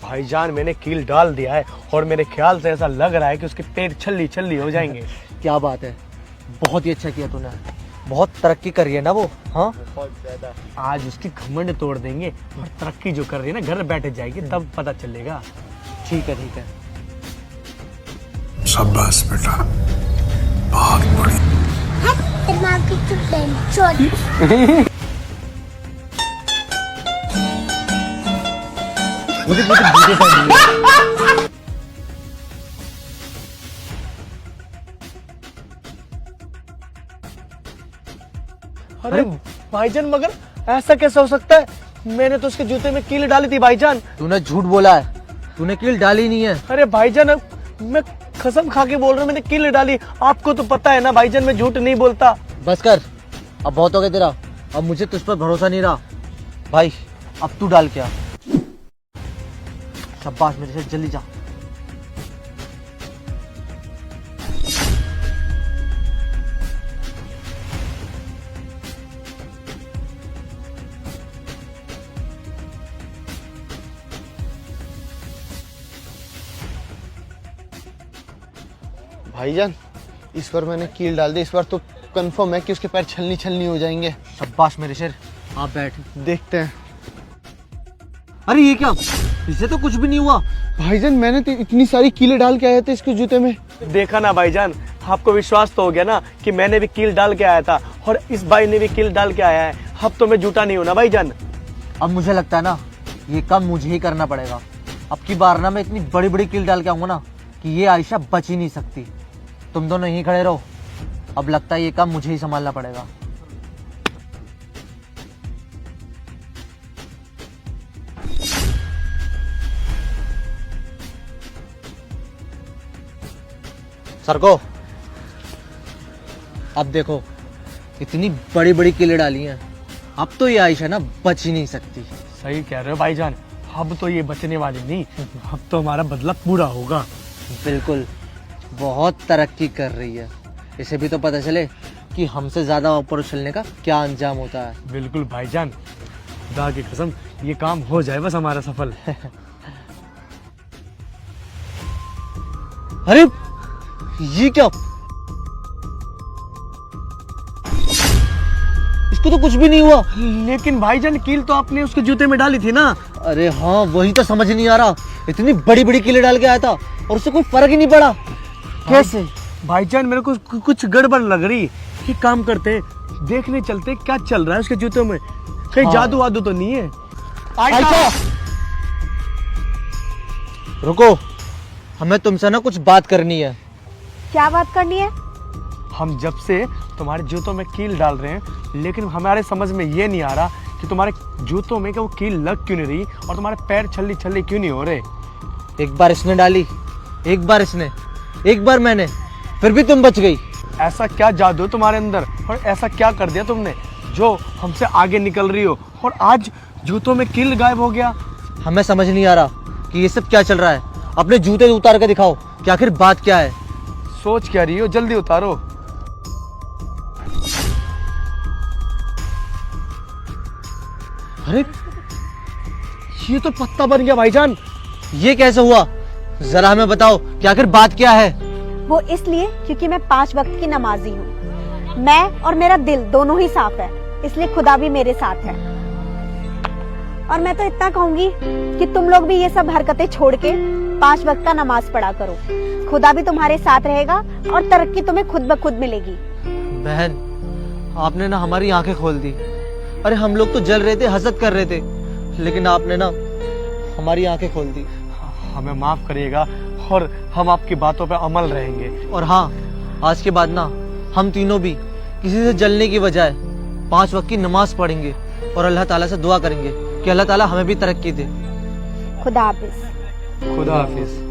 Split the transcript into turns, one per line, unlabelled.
भाईजान मैंने कील डाल दिया है और मेरे ख्याल से ऐसा लग रहा है कि उसके पैर छल्ली छल्ली हो जाएंगे।
क्या बात है, बहुत ही अच्छा किया तूने, बहुत तरक्की कर रही है ना वो। हाँ
बहुत ज्यादा। आज उसकी घमंड तोड़ देंगे और तरक्की जो कर रही है ना घर बैठ जाएगी तब पता चलेगा।
ठीक है ठीक है।
शाबाश बेटा, बहुत बड़ी।
दिमाग की तो टेंशन।
अरे भाईजान मगर ऐसा कैसे हो सकता है? मैंने तो उसके जूते में कील डाली थी भाईजान।
तूने झूठ बोला है, तूने कील डाली नहीं है।
अरे भाईजान मैं कसम खा के बोल रहा हूँ मैंने कील डाली। आपको तो पता है ना भाईजान मैं झूठ नहीं बोलता।
बस कर, अब बहुत हो गया तेरा, अब मुझे तुझ पर भरोसा नहीं रहा। भाई अब तू डाल के आ। शाबाश मेरे से, जल्दी जा।
भाईजान इस बार मैंने कील डाल दी, इस बार तो कंफर्म है कि उसके पैर छलनी छलनी हो जाएंगे।
शाबाश मेरे शेर, आप बैठ।
देखते हैं।
अरे ये क्या, इससे तो कुछ भी नहीं हुआ।
भाईजान मैंने तो इतनी सारी कीलें डाल के आए थे इसके जूते में।
देखा ना भाईजान, आपको विश्वास तो हो गया ना कि मैंने भी कील डाल के आया था और इस भाई ने भी कील डाल के आया है। अब तो मैं झूठा नहीं हूं ना भाईजान।
अब मुझे लगता है ना ये काम मुझे ही करना पड़ेगा। अब की बार ना मैं इतनी बड़ी बड़ी कील डाल के आऊंगा ना कि ये आयशा बच ही नहीं सकती। तुम दोनों यहीं खड़े रहो, अब लगता है ये काम मुझे ही संभालना पड़ेगा। सरको, अब देखो इतनी बड़ी बड़ी कीलें डाली हैं, अब तो ये आयशा ना बच ही नहीं सकती।
सही कह रहे हो भाईजान, अब तो ये बचने वाली नहीं, अब तो हमारा बदला पूरा होगा।
बिल्कुल, बहुत तरक्की कर रही है। इसे भी तो पता चले कि हमसे ज्यादा ऊपर उछलने का क्या अंजाम होता है।
बिल्कुल भाईजान, खुदा की कसम ये काम हो जाए बस हमारा सफल।
अरे ये क्या, इसको तो कुछ भी नहीं हुआ।
लेकिन भाईजान कील तो आपने उसके जूते में डाली थी ना।
अरे हाँ, वही तो समझ नहीं आ रहा। इतनी बड़ी बड़ी कीलें डाल के आया था और उससे कोई फर्क ही नहीं पड़ा। कैसे?
भाईजान मेरे को कुछ गड़बड़ लग रही। एक काम करते हैं, देखने चलते हैं क्या चल रहा है उसके जूतों में। कहीं
हाँ।
जादू वादू तो नहीं है?
आयशा! रुको, हमें तुमसे ना कुछ बात करनी है।
क्या बात करनी है?
हम जब से तुम्हारे जूतों में कील डाल रहे हैं, लेकिन हमारे समझ में ये नहीं आ रहा कि तुम्हारे जूतों में वो कील लग क्यों नहीं रही और तुम्हारे पैर छल्ली छल्ली क्यों नहीं हो रहे।
एक बार इसने डाली, एक बार इसने, एक बार मैंने, फिर भी तुम बच गई।
ऐसा क्या जादू है तुम्हारे अंदर और ऐसा क्या कर दिया तुमने जो हमसे आगे निकल रही हो और आज जूतों में कील गायब हो गया।
हमें समझ नहीं आ रहा कि ये सब क्या चल रहा है। अपने जूते उतार कर दिखाओ कि आखिर बात क्या है।
सोच क्या रही हो, जल्दी उतारो। अरे ये तो पत्ता बन गया भाईजान।
ये कैसे हुआ, जरा हमें बताओ कि आखिर बात क्या है।
वो इसलिए क्योंकि मैं 5 वक्त की नमाजी हूँ। मैं और मेरा दिल दोनों ही साफ है, इसलिए खुदा भी मेरे साथ है। और मैं तो इतना कहूंगी कि तुम लोग भी ये सब हरकतें छोड़ के 5 वक्त का नमाज पढ़ा करो। खुदा भी तुम्हारे साथ रहेगा और तरक्की तुम्हें खुद ब खुद मिलेगी।
बहन, आपने ना हमारी आंखें खोल दी। अरे हम लोग तो जल रहे थे, हसद कर रहे थे, लेकिन आपने ना हमारी आंखें खोल दी।
हमें माफ करिएगा और हम आपकी बातों पे अमल रहेंगे।
और हाँ, आज के बाद ना हम तीनों भी किसी से जलने की बजाय 5 वक्त की नमाज पढ़ेंगे और अल्लाह ताला से दुआ करेंगे कि अल्लाह ताला हमें भी तरक्की दे।
खुदा हाफिज।
खुदा हाफिज।